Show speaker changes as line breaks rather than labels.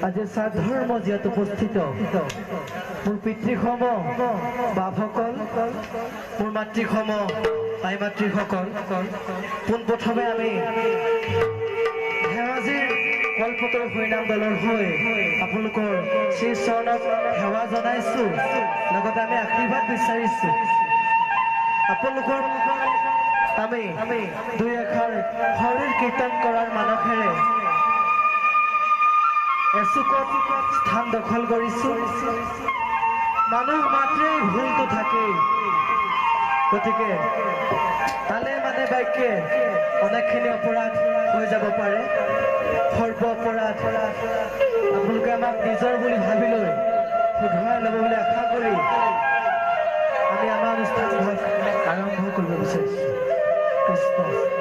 आज श्राद्धर मजियात उपस्थित मोर पितृसम बापসকল मोर मातृसम आई मातृসকল পোনপ্ৰথমে আমি ধেমাজিৰ কলপতৰ হৰিনাম দলৰ হৈ আপোনালোকৰ শ্ৰী চৰণত সেৱা জনাইছো লগতে আমি আশীৰ্বাদ বিচাৰিছো আপোনালোকৰ আমি দুই এষাৰ হৰিৰ কীৰ্তন কৰাৰ মানসেৰে এচুকত স্থান দখল কৰিছো মানুহ মাত্ৰেই ভুলটো থাকেই গতিকে তালে মানে বাক্যে অনেকখিনি অপৰাধ হৈ যাব পাৰে সৰ্ব অপৰাধ আপোনালোকে আমাক নিজৰ বুলি ভাবি লৈ শুধৰাই ল'ব বুলি আশা কৰি আমি আমাৰ অনুষ্ঠান আৰম্ভ কৰিব বিচাৰিছো কৃষ্ণ